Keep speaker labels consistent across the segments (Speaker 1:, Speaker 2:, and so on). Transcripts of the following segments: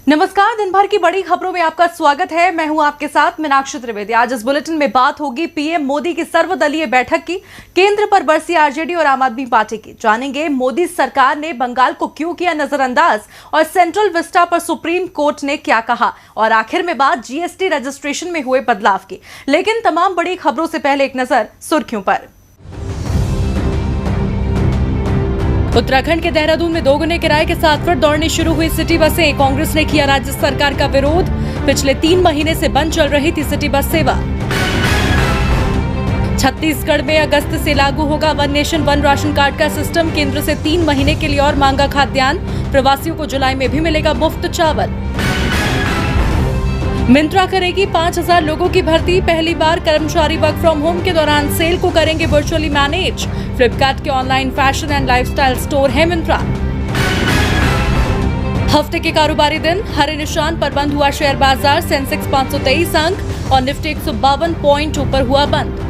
Speaker 1: नमस्कार, दिन भर की बड़ी खबरों में आपका स्वागत है। मैं हूं आपके साथ मीनाक्षी त्रिवेदी। आज इस बुलेटिन में बात होगी पीएम मोदी की सर्वदलीय बैठक की, केंद्र पर बरसी आरजेडी और आम आदमी पार्टी की। जानेंगे मोदी सरकार ने बंगाल को क्यों किया नजरअंदाज और सेंट्रल विस्टा पर सुप्रीम कोर्ट ने क्या कहा, और आखिर में बात जीएसटी रजिस्ट्रेशन में हुए बदलाव की। लेकिन तमाम बड़ी खबरों से पहले एक नजर सुर्खियों पर। उत्तराखंड के देहरादून में दोगुने किराए के साथ फिर दौड़नी शुरू हुई सिटी बसें। कांग्रेस ने किया राज्य सरकार का विरोध। पिछले 3 महीने से बंद चल रही थी सिटी बस सेवा। छत्तीसगढ़ में अगस्त से लागू होगा one nation one ration card का सिस्टम। केंद्र से 3 महीने के लिए और मांगा खाद्यान्न। प्रवासियों को जुलाई में भी मिलेगा मुफ्त चावल। मिंत्रा करेगी 5000 लोगों की भर्ती। पहली बार कर्मचारी वर्क फ्रॉम होम के दौरान सेल को करेंगे वर्चुअली मैनेज। फ्लिपकार्ट के online fashion and lifestyle store है मिंत्रा। हफ्ते के कारोबारी दिन, हरे निशान पर बंद हुआ शेयर बाजार। सेंसेक्स 523 अंक और निफ्टी 152 पॉइंट ऊपर हुआ बंद।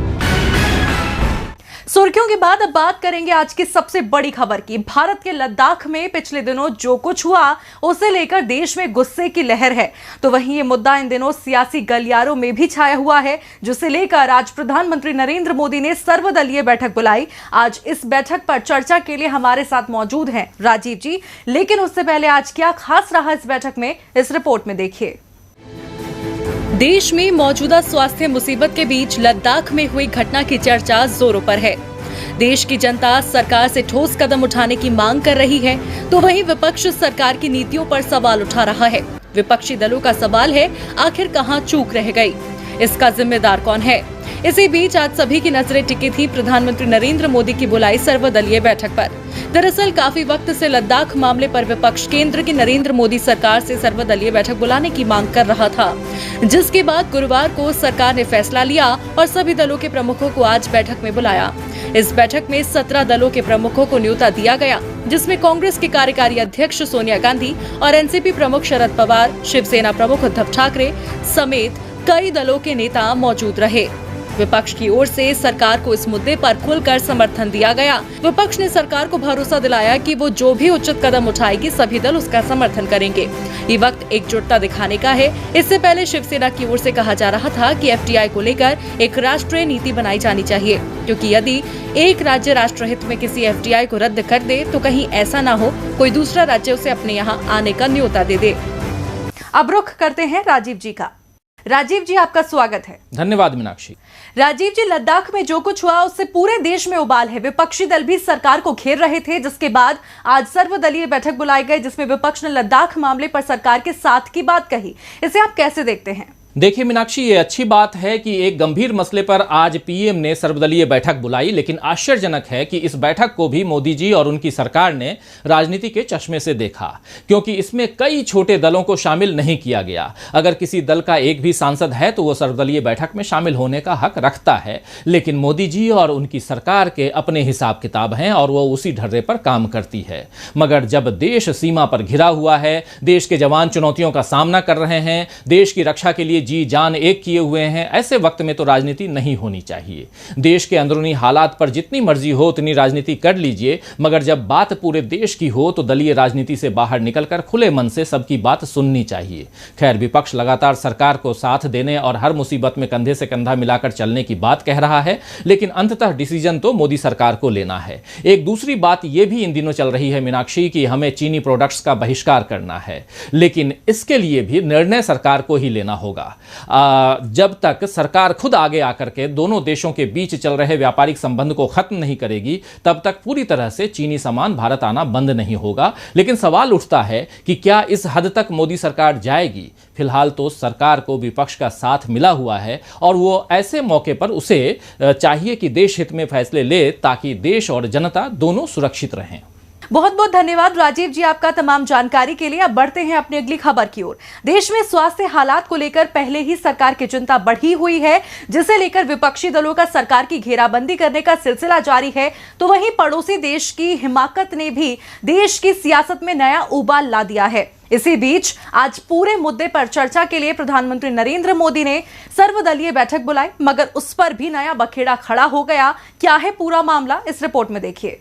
Speaker 1: सुर्खियों के बाद अब बात करेंगे आज की सबसे बड़ी खबर की। भारत के लद्दाख में पिछले दिनों जो कुछ हुआ उसे लेकर देश में गुस्से की लहर है, तो वहीं ये मुद्दा इन दिनों सियासी गलियारों में भी छाया हुआ है, जिसे लेकर आज प्रधानमंत्री नरेंद्र मोदी ने सर्वदलीय बैठक बुलाई। आज इस बैठक पर चर्चा के लिए हमारे साथ मौजूद हैं राजीव जी। लेकिन उससे पहले आज क्या खास रहा इस बैठक में, इस रिपोर्ट में देखिए। देश में मौजूदा स्वास्थ्य मुसीबत के बीच लद्दाख में हुई घटना की चर्चा जोरों पर है। देश की जनता सरकार से ठोस कदम उठाने की मांग कर रही है, तो वहीं विपक्ष सरकार की नीतियों पर सवाल उठा रहा है। विपक्षी दलों का सवाल है, आखिर कहां चूक रह गई, इसका जिम्मेदार कौन है। इसी बीच आज सभी की नजरें टिकी थी प्रधानमंत्री नरेंद्र मोदी की बुलाई सर्वदलीय बैठक पर। दरअसल काफी वक्त से लद्दाख मामले पर विपक्ष केंद्र की नरेंद्र मोदी सरकार से सर्वदलीय बैठक बुलाने की मांग कर रहा था, जिसके बाद गुरुवार को सरकार ने फैसला लिया और सभी दलों के प्रमुखों को आज बैठक में बुलाया। इस बैठक में 17 दलों के प्रमुखों को न्योता दिया गया, जिसमें कांग्रेस की कार्यकारी अध्यक्ष सोनिया गांधी और एनसीपी प्रमुख शरद पवार, शिवसेना प्रमुख उद्धव ठाकरे समेत कई दलों के नेता मौजूद रहे। विपक्ष की ओर से सरकार को इस मुद्दे पर खुलकर समर्थन दिया गया। विपक्ष ने सरकार को भरोसा दिलाया कि वो जो भी उचित कदम उठाएगी सभी दल उसका समर्थन करेंगे। ये वक्त एकजुटता दिखाने का है। इससे पहले शिवसेना की ओर से कहा जा रहा था कि एफडीआई को लेकर एक राष्ट्रीय नीति बनाई जानी चाहिए, क्योंकि यदि एक राज्य राष्ट्रहित में किसी एफडीआई को रद्द कर दे तो कहीं ऐसा न हो कोई दूसरा राज्य उसे अपने यहाँ आने का न्योता दे दे। अब रुख करते हैं राजीव जी का। राजीव जी, आपका स्वागत है।
Speaker 2: धन्यवाद मीनाक्षी।
Speaker 1: राजीव जी, लद्दाख में जो कुछ हुआ उससे पूरे देश में उबाल है। विपक्षी दल भी सरकार को घेर रहे थे, जिसके बाद आज सर्वदलीय बैठक बुलाई गई, जिसमें विपक्ष ने लद्दाख मामले पर सरकार के साथ की बात कही। इसे आप कैसे देखते हैं?
Speaker 2: देखिए मीनाक्षी, ये अच्छी बात है कि एक गंभीर मसले पर आज पीएम ने सर्वदलीय बैठक बुलाई, लेकिन आश्चर्यजनक है कि इस बैठक को भी मोदी जी और उनकी सरकार ने राजनीति के चश्मे से देखा, क्योंकि इसमें कई छोटे दलों को शामिल नहीं किया गया। अगर किसी दल का एक भी सांसद है तो वो सर्वदलीय बैठक में शामिल होने का हक रखता है, लेकिन मोदी जी और उनकी सरकार के अपने हिसाब किताब हैं और वो उसी ढर्रे पर काम करती है। मगर जब देश सीमा पर घिरा हुआ है, देश के जवान चुनौतियों का सामना कर रहे हैं, देश की रक्षा के लिए जी जान एक किए हुए हैं, ऐसे वक्त में तो राजनीति नहीं होनी चाहिए। देश के अंदरूनी हालात पर जितनी मर्जी हो उतनी राजनीति कर लीजिए, मगर जब बात पूरे देश की हो तो दलीय राजनीति से बाहर निकलकर खुले मन से सबकी बात सुननी चाहिए। खैर, विपक्ष लगातार सरकार को साथ देने और हर मुसीबत में कंधे से कंधा मिलाकर चलने की बात कह रहा है, लेकिन अंततः डिसीजन तो मोदी सरकार को लेना है। एक दूसरी बात यह भी इन दिनों चल रही है मीनाक्षी कि हमें चीनी प्रोडक्ट्स का बहिष्कार करना है, लेकिन इसके लिए भी निर्णय सरकार को ही लेना होगा। जब तक सरकार खुद आगे आकर के दोनों देशों के बीच चल रहे व्यापारिक संबंध को खत्म नहीं करेगी, तब तक पूरी तरह से चीनी सामान भारत आना बंद नहीं होगा। लेकिन सवाल उठता है कि क्या इस हद तक मोदी सरकार जाएगी? फिलहाल तो सरकार को विपक्ष का साथ मिला हुआ है और वो ऐसे मौके पर उसे चाहिए कि देश हित में फैसले ले, ताकि देश और जनता दोनों सुरक्षित रहें।
Speaker 1: बहुत बहुत धन्यवाद राजीव जी आपका तमाम जानकारी के लिए। अब बढ़ते हैं अपनी अगली खबर की ओर। देश में स्वास्थ्य हालात को लेकर पहले ही सरकार की चिंता बढ़ी हुई है, जिसे लेकर विपक्षी दलों का सरकार की घेराबंदी करने का सिलसिला जारी है। तो वहीं पड़ोसी देश की हिमाकत ने भी देश की सियासत में नया उबाल ला दिया है। इसी बीच आज पूरे मुद्दे पर चर्चा के लिए प्रधानमंत्री नरेंद्र मोदी ने सर्वदलीय बैठक बुलाई, मगर उस पर भी नया बखेड़ा खड़ा हो गया। क्या है पूरा मामला, इस रिपोर्ट में देखिए।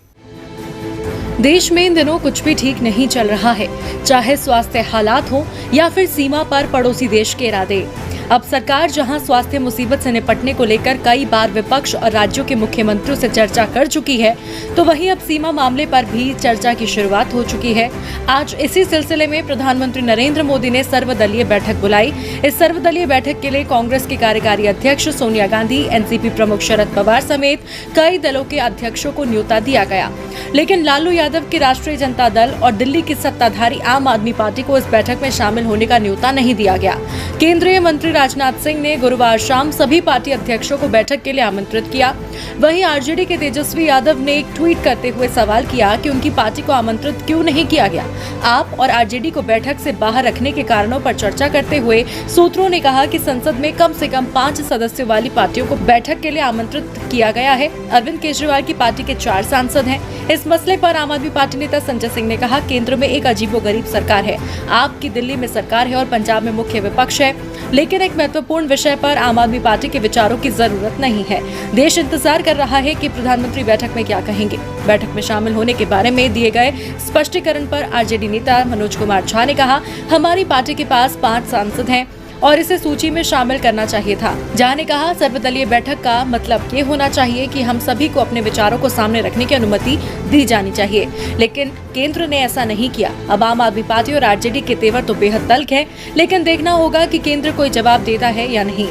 Speaker 1: देश में इन दिनों कुछ भी ठीक नहीं चल रहा है, चाहे स्वास्थ्य हालात हो या फिर सीमा पर पड़ोसी देश के इरादे। अब सरकार जहां स्वास्थ्य मुसीबत से निपटने को लेकर कई बार विपक्ष और राज्यों के मुख्यमंत्रियों से चर्चा कर चुकी है, तो वहीं अब सीमा मामले पर भी चर्चा की शुरुआत हो चुकी है। आज इसी सिलसिले में प्रधानमंत्री नरेंद्र मोदी ने सर्वदलीय बैठक बुलाई। इस सर्वदलीय बैठक के लिए कांग्रेस की कार्यकारी अध्यक्ष सोनिया गांधी, एनसीपी प्रमुख शरद पवार समेत कई दलों के अध्यक्षों को न्योता दिया गया, लेकिन लालू यादव की राष्ट्रीय जनता दल और दिल्ली की सत्ताधारी आम आदमी पार्टी को इस बैठक में शामिल होने का न्योता नहीं दिया गया। केंद्रीय मंत्री राजनाथ सिंह ने गुरुवार शाम सभी पार्टी अध्यक्षों को बैठक के लिए आमंत्रित किया। वहीं आरजेडी के तेजस्वी यादव ने एक ट्वीट करते हुए सवाल किया कि उनकी पार्टी को आमंत्रित क्यों नहीं किया गया। आप और आरजेडी को बैठक से बाहर रखने के कारणों पर चर्चा करते हुए सूत्रों ने कहा कि संसद में कम से कम 5 सदस्यों वाली पार्टियों को बैठक के लिए आमंत्रित किया गया है। अरविंद केजरीवाल की पार्टी के 4 सांसद हैं। इस मसले पर आम आदमी पार्टी नेता संजय सिंह ने कहा, केंद्र में एक अजीबोगरीब सरकार है, आपकी दिल्ली में सरकार है और पंजाब में मुख्य विपक्ष है, लेकिन एक महत्वपूर्ण विषय पर आम आदमी पार्टी के विचारों की जरूरत नहीं है। देश इंतजार कर रहा है कि प्रधानमंत्री बैठक में क्या कहेंगे। बैठक में शामिल होने के बारे में दिए गए स्पष्टीकरण पर आरजेडी नेता मनोज कुमार झा ने कहा, हमारी पार्टी के पास 5 सांसद हैं और इसे सूची में शामिल करना चाहिए था। झा ने कहा, सर्वदलीय बैठक का मतलब ये होना चाहिए कि हम सभी को अपने विचारों को सामने रखने की अनुमति दी जानी चाहिए, लेकिन केंद्र ने ऐसा नहीं किया। अब आम आदमी पार्टी और आरजेडी के तेवर तो बेहद तल्ख है, लेकिन देखना होगा कि केंद्र कोई जवाब देता है या नहीं।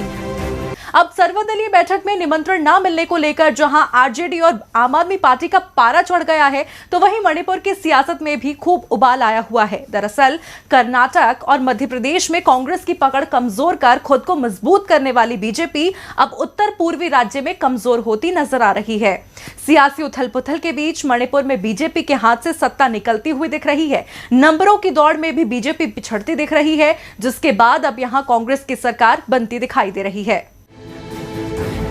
Speaker 1: अब सर्वदलीय बैठक में निमंत्रण न मिलने को लेकर जहां आरजेडी और आम आदमी पार्टी का पारा चढ़ गया है, तो वहीं मणिपुर की सियासत में भी खूब उबाल आया हुआ है। दरअसल कर्नाटक और मध्य प्रदेश में कांग्रेस की पकड़ कमजोर कर खुद को मजबूत करने वाली बीजेपी अब उत्तर पूर्वी राज्य में कमजोर होती नजर आ रही है। सियासी उथल पुथल के बीच मणिपुर में बीजेपी के हाथ से सत्ता निकलती हुई दिख रही है। नंबरों की दौड़ में भी बीजेपी पिछड़ती दिख रही है, जिसके बाद अब यहां कांग्रेस की सरकार बनती दिखाई दे रही है।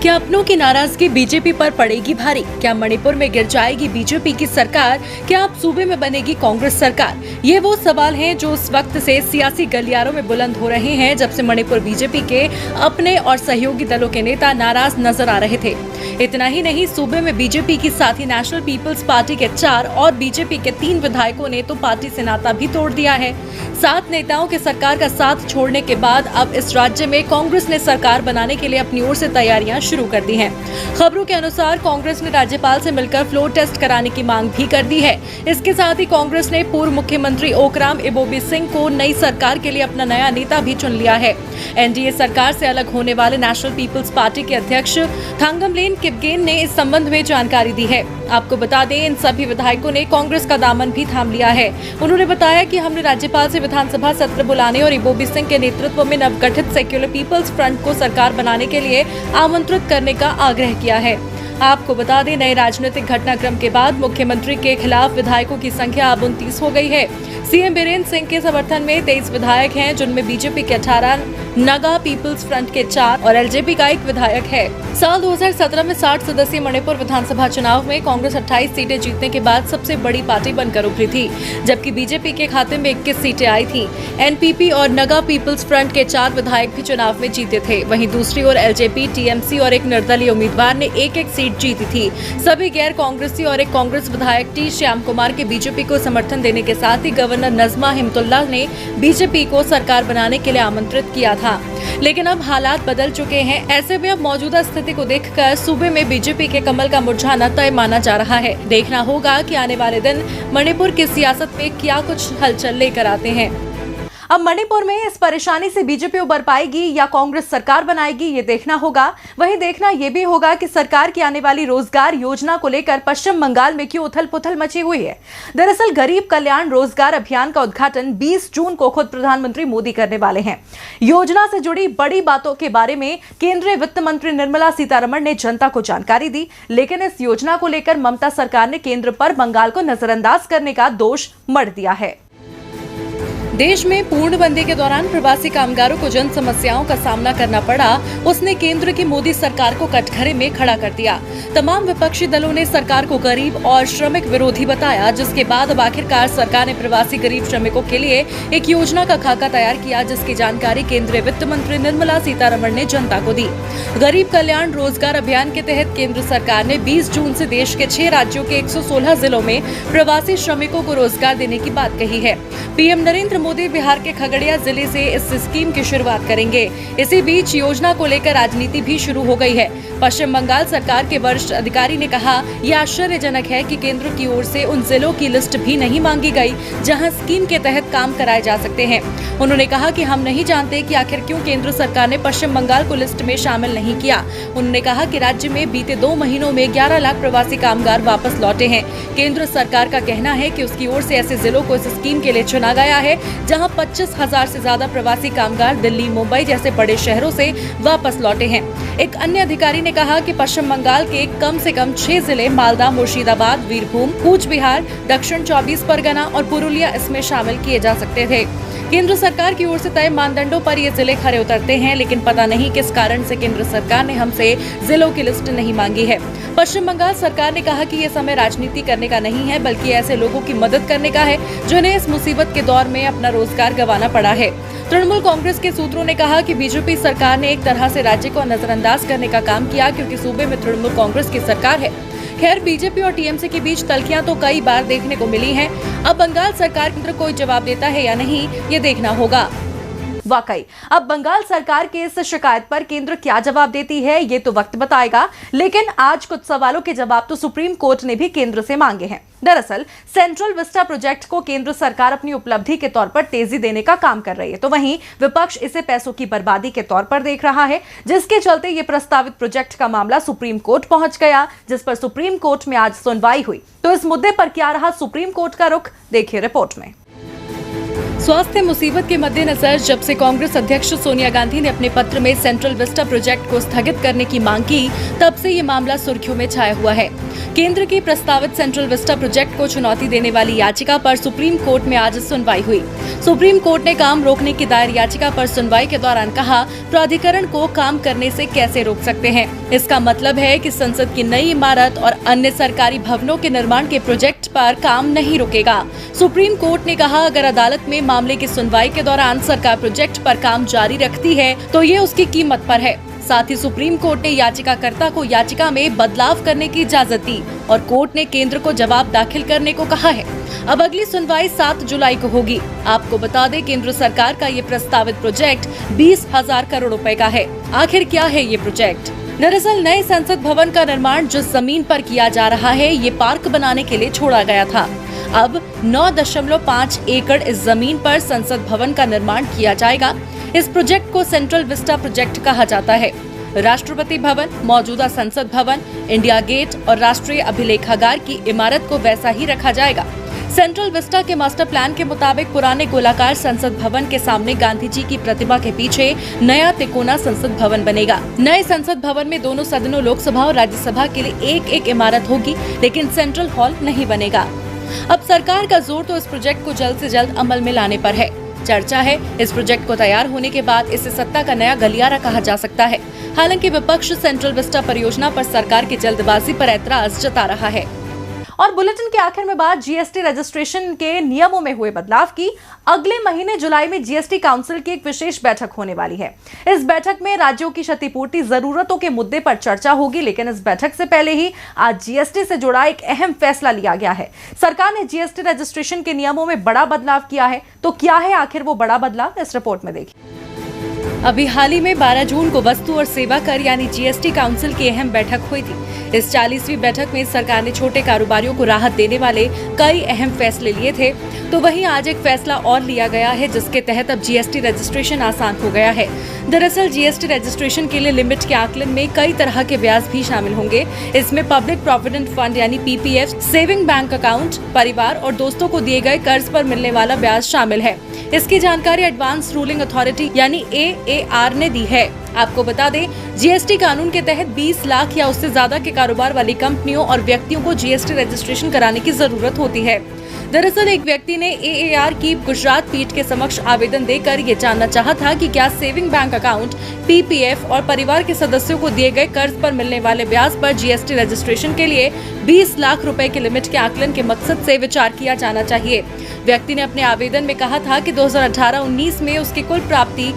Speaker 1: क्या अपनों की नाराजगी बीजेपी पर पड़ेगी भारी? क्या मणिपुर में गिर जाएगी बीजेपी की सरकार? क्या अब सूबे में बनेगी कांग्रेस सरकार? ये वो सवाल हैं जो उस वक्त से सियासी गलियारों में बुलंद हो रहे हैं जब से मणिपुर बीजेपी के अपने और सहयोगी दलों के नेता नाराज नजर आ रहे थे। इतना ही नहीं, सूबे में बीजेपी की साथ ही नेशनल पीपल्स पार्टी के 4 और बीजेपी के 3 विधायकों ने तो पार्टी से नाता भी तोड़ दिया है। 7 नेताओं के सरकार का साथ छोड़ने के बाद अब इस राज्य में कांग्रेस ने सरकार बनाने के लिए अपनी ओर से तैयारियां शुरू कर दी हैं। खबरों के अनुसार कांग्रेस ने राज्यपाल से मिलकर फ्लोर टेस्ट कराने की मांग भी कर दी है। इसके साथ ही कांग्रेस ने पूर्व मुख्यमंत्री ओकराम इबोबी सिंह को नई सरकार के लिए अपना नया नेता भी चुन लिया है। एनडीए सरकार से अलग होने वाले नेशनल पीपल्स पार्टी के अध्यक्ष थांगमलेन किपगेन ने इस संबंध में जानकारी दी है। आपको बता दें, इन सभी विधायकों ने कांग्रेस का दामन भी थाम लिया है। उन्होंने बताया कि हमने राज्यपाल से विधानसभा सत्र बुलाने और इबोबी सिंह के नेतृत्व में नवगठित सेक्युलर पीपल्स फ्रंट को सरकार बनाने के लिए आमंत्रित करने का आग्रह किया है। आपको बता दें, नए राजनीतिक घटनाक्रम के बाद मुख्यमंत्री के खिलाफ विधायकों की संख्या अब 29 हो गई है। सीएम बीरेन्द्र सिंह के समर्थन में 23 विधायक हैं, जिनमें बीजेपी के 18, नगा पीपल्स फ्रंट के 4 और एलजेपी का 1 विधायक है। साल 2017 में 60 सदस्यीय मणिपुर विधानसभा चुनाव में कांग्रेस 28 सीटें जीतने के बाद सबसे बड़ी पार्टी बनकर उभरी थी, जबकि बीजेपी के खाते में 21 सीटें आई थी। एनपीपी और नगा पीपल्स फ्रंट के 4 विधायक भी चुनाव में जीते थे। वहीं दूसरी ओर एलजेपी, टीएमसी और एक निर्दलीय उम्मीदवार ने एक-एक सीट जीती थी। सभी गैर कांग्रेसी और एक कांग्रेस विधायक टी श्याम कुमार के बीजेपी को समर्थन देने के साथ ही गवर्नर नजमा हिमतुल्लाह ने बीजेपी को सरकार बनाने के लिए आमंत्रित किया था। लेकिन अब हालात बदल चुके हैं। ऐसे में अब मौजूदा स्थिति को देखकर सूबे में बीजेपी के कमल का मुरझाना तय माना जा रहा है। देखना होगा कि आने वाले दिन मणिपुर की सियासत में क्या कुछ हलचल लेकर आते हैं। अब मणिपुर में इस परेशानी से बीजेपी उबर पाएगी या कांग्रेस सरकार बनाएगी, ये देखना होगा। वहीं देखना ये भी होगा कि सरकार की आने वाली रोजगार योजना को लेकर पश्चिम बंगाल में क्यों उथल पुथल मची हुई है। दरअसल गरीब कल्याण रोजगार अभियान का उद्घाटन 20 जून को खुद प्रधानमंत्री मोदी करने वाले हैं। योजना से जुड़ी बड़ी बातों के बारे में केंद्रीय वित्त मंत्री निर्मला सीतारमण ने जनता को जानकारी दी, लेकिन इस योजना को लेकर ममता सरकार ने केंद्र पर बंगाल को नजरअंदाज करने का दोष मढ़ दिया है। देश में पूर्णबंदी के दौरान प्रवासी कामगारों को जिन समस्याओं का सामना करना पड़ा, उसने केंद्र की मोदी सरकार को कटघरे में खड़ा कर दिया। तमाम विपक्षी दलों ने सरकार को गरीब और श्रमिक विरोधी बताया, जिसके बाद अब आखिरकार सरकार ने प्रवासी गरीब श्रमिकों के लिए एक योजना का खाका तैयार किया, जिसकी जानकारी केंद्रीय वित्त मंत्री निर्मला सीतारमण ने जनता को दी। गरीब कल्याण रोजगार अभियान के तहत केंद्र सरकार ने 20 जून से देश के 6 राज्यों के 116 जिलों में प्रवासी श्रमिकों को रोजगार देने की बात कही है। पीएम नरेंद्र मोदी बिहार के खगड़िया जिले से इस स्कीम की शुरुआत करेंगे। इसी बीच योजना को लेकर राजनीति भी शुरू हो गई है। पश्चिम बंगाल सरकार के वरिष्ठ अधिकारी ने कहा, यह आश्चर्यजनक है कि केंद्र की ओर से उन जिलों की लिस्ट भी नहीं मांगी गई जहां स्कीम के तहत काम कराए जा सकते हैं। उन्होंने कहा कि हम नहीं जानते कि आखिर क्यों केंद्र सरकार ने पश्चिम बंगाल को लिस्ट में शामिल नहीं किया। उन्होंने कहा कि राज्य में बीते 2 महीनों में 11 लाख प्रवासी कामगार वापस लौटे हैं। केंद्र सरकार का कहना है कि उसकी ओर से ऐसे जिलों को इस स्कीम के लिए चुना गया है जहां 25,000 से ज्यादा प्रवासी कामगार दिल्ली, मुंबई जैसे बड़े शहरों से वापस लौटे हैं। एक अन्य अधिकारी ने कहा कि पश्चिम बंगाल के कम से कम 6 जिले मालदा, मुर्शिदाबाद, वीरभूम, कूच बिहार, दक्षिण 24 परगना और पुरुलिया इसमें शामिल किए जा सकते थे। केंद्र सरकार की ओर से तय मानदंडों पर ये जिले खरे उतरते हैं, लेकिन पता नहीं किस कारण से केंद्र सरकार ने हमसे जिलों की लिस्ट नहीं मांगी है। पश्चिम बंगाल सरकार ने कहा कि ये समय राजनीति करने का नहीं है, बल्कि ऐसे लोगों की मदद करने का है जिन्हें इस मुसीबत के दौर में अपना रोजगार गंवाना पड़ा है। तृणमूल कांग्रेस के सूत्रों ने कहा कि बीजेपी सरकार ने एक तरह से राज्य को नजरअंदाज करने का काम किया, क्योंकि सूबे में तृणमूल कांग्रेस की सरकार है। खैर, बीजेपी और टीएमसी के बीच तल्खियां तो कई बार देखने को मिली हैं। अब बंगाल सरकार केंद्र कोई जवाब देता है या नहीं, ये देखना होगा। वाकई अब बंगाल सरकार की इस शिकायत पर केंद्र क्या जवाब देती है, ये तो वक्त बताएगा। लेकिन आज कुछ सवालों के जवाब तो सुप्रीम कोर्ट ने भी केंद्र से मांगे हैं। दरअसल सेंट्रल विस्टा प्रोजेक्ट को केंद्र सरकार अपनी उपलब्धि के तौर पर तेजी देने का काम कर रही है, तो वहीं विपक्ष इसे पैसों की बर्बादी के तौर पर देख रहा है, जिसके चलते ये प्रस्तावित प्रोजेक्ट का मामला सुप्रीम कोर्ट पहुंच गया, जिस पर सुप्रीम कोर्ट में आज सुनवाई हुई। तो इस मुद्दे पर क्या रहा सुप्रीम कोर्ट का रुख, देखिए रिपोर्ट में। स्वास्थ्य मुसीबत के मद्देनजर जब से कांग्रेस अध्यक्ष सोनिया गांधी ने अपने पत्र में सेंट्रल विस्टा प्रोजेक्ट को स्थगित करने की मांग की, तब से ये मामला सुर्खियों में छाया हुआ है। केंद्र की प्रस्तावित सेंट्रल विस्टा प्रोजेक्ट को चुनौती देने वाली याचिका पर सुप्रीम कोर्ट में आज सुनवाई हुई। सुप्रीम कोर्ट ने काम रोकने की दायर याचिका पर सुनवाई के दौरान कहा, प्राधिकरण को काम करने से कैसे रोक सकते हैं। इसका मतलब है कि संसद की नई इमारत और अन्य सरकारी भवनों के निर्माण के प्रोजेक्ट पर काम नहीं रुकेगा। सुप्रीम कोर्ट ने कहा, अगर अदालत में मामले की सुनवाई के दौरान सरकार प्रोजेक्ट पर काम जारी रखती है तो ये उसकी कीमत पर है। साथ ही सुप्रीम कोर्ट ने याचिकाकर्ता को याचिका में बदलाव करने की इजाजत दी और कोर्ट ने केंद्र को जवाब दाखिल करने को कहा है। अब अगली सुनवाई 7 जुलाई को होगी। आपको बता दें, केंद्र सरकार का ये प्रस्तावित प्रोजेक्ट 20,000 करोड़ रुपए का है। आखिर क्या है ये प्रोजेक्ट? दरअसल नए संसद भवन का निर्माण जिस जमीन पर किया जा रहा है, ये पार्क बनाने के लिए छोड़ा गया था। अब 9.5 एकड़ इस जमीन पर संसद भवन का निर्माण किया जाएगा। इस प्रोजेक्ट को सेंट्रल विस्टा प्रोजेक्ट कहा जाता है। राष्ट्रपति भवन, मौजूदा संसद भवन, इंडिया गेट और राष्ट्रीय अभिलेखागार की इमारत को वैसा ही रखा जाएगा। सेंट्रल विस्टा के मास्टर प्लान के मुताबिक पुराने गोलाकार संसद भवन के सामने गांधी जी की प्रतिमा के पीछे नया तिकोना संसद भवन बनेगा। नए संसद भवन में दोनों सदनों लोकसभा और राज्यसभा के लिए एक इमारत होगी, लेकिन सेंट्रल हॉल नहीं बनेगा। अब सरकार का जोर तो इस प्रोजेक्ट को जल्द से जल्द अमल में लाने पर है। चर्चा है इस प्रोजेक्ट को तैयार होने के बाद इसे सत्ता का नया गलियारा कहा जा सकता है। हालांकि विपक्ष सेंट्रल विस्टा परियोजना पर सरकार की जल्दबाजी पर ऐतराज जता रहा है। और बुलेटिन के आखिर में बात जीएसटी रजिस्ट्रेशन के नियमों में हुए बदलाव की। अगले महीने जुलाई में जीएसटी काउंसिल की एक विशेष बैठक होने वाली है। इस बैठक में राज्यों की क्षतिपूर्ति जरूरतों के मुद्दे पर चर्चा होगी, लेकिन इस बैठक से पहले ही आज जीएसटी से जुड़ा एक अहम फैसला लिया गया है। सरकार ने जीएसटी रजिस्ट्रेशन के नियमों में बड़ा बदलाव किया है। तो क्या है आखिर वो बड़ा बदलाव, इस रिपोर्ट में देखिए। अभी हाल ही में 12 जून को वस्तु और सेवा कर यानी जीएसटी काउंसिल की अहम बैठक हुई थी। इस 40वीं बैठक में सरकार ने छोटे कारोबारियों को राहत देने वाले कई अहम फैसले लिए थे। तो वहीं आज एक फैसला और लिया गया है, जिसके तहत अब जीएसटी रजिस्ट्रेशन आसान हो गया है। दरअसल जीएसटी रजिस्ट्रेशन के लिए लिमिट के आकलन में कई तरह के ब्याज भी शामिल होंगे। इसमें पब्लिक प्रोविडेंट फंड यानी पीपीएफ, सेविंग बैंक अकाउंट, परिवार और दोस्तों को दिए गए कर्ज पर मिलने वाला ब्याज शामिल है। इसकी जानकारी एडवांस रूलिंग अथॉरिटी यानी एएआर ने दी है। आपको बता दें, जीएसटी कानून के तहत 20 लाख या उससे ज्यादा के कारोबार वाली कंपनियों और व्यक्तियों को जीएसटी रजिस्ट्रेशन कराने की जरूरत होती है। दरअसल एक व्यक्ति ने AAR की गुजरात पीठ के समक्ष आवेदन देकर ये जानना चाहा था कि क्या सेविंग बैंक अकाउंट, PPF और परिवार के सदस्यों को दिए गए कर्ज पर मिलने वाले ब्याज पर GST रजिस्ट्रेशन के लिए 20 लाख रुपए के लिमिट के आकलन के मकसद से विचार किया जाना चाहिए। व्यक्ति ने अपने आवेदन में कहा था कि 2018-19 में उसकी कुल प्राप्ति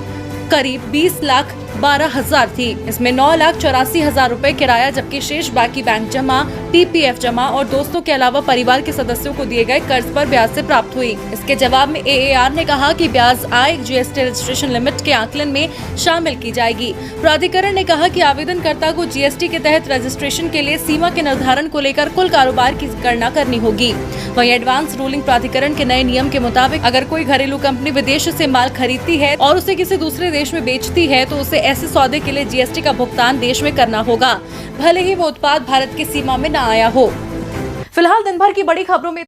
Speaker 1: करीब 20,12,000 थी। इसमें 9,84,000 रुपए किराया, जबकि शेष बाकी बैंक जमा, PPF जमा और दोस्तों के अलावा परिवार के सदस्यों को दिए गए कर्ज पर ब्याज से प्राप्त हुई। इसके जवाब में AAR ने कहा कि ब्याज आय GST रजिस्ट्रेशन लिमिट के आकलन में शामिल की जाएगी। प्राधिकरण ने कहा कि आवेदनकर्ता को GST के तहत रजिस्ट्रेशन के लिए सीमा के निर्धारण को लेकर कुल कारोबार की गणना करनी होगी। वहीं एडवांस रूलिंग प्राधिकरण के नए नियम के मुताबिक अगर कोई घरेलू कंपनी विदेश से माल खरीदती है और उसे किसी दूसरे देश में बेचती है तो उसे ऐसे सौदे के लिए GST का भुगतान देश में करना होगा, भले ही वो उत्पाद भारत की सीमा में न आया हो। फिलहाल दिन भर की बड़ी खबरों में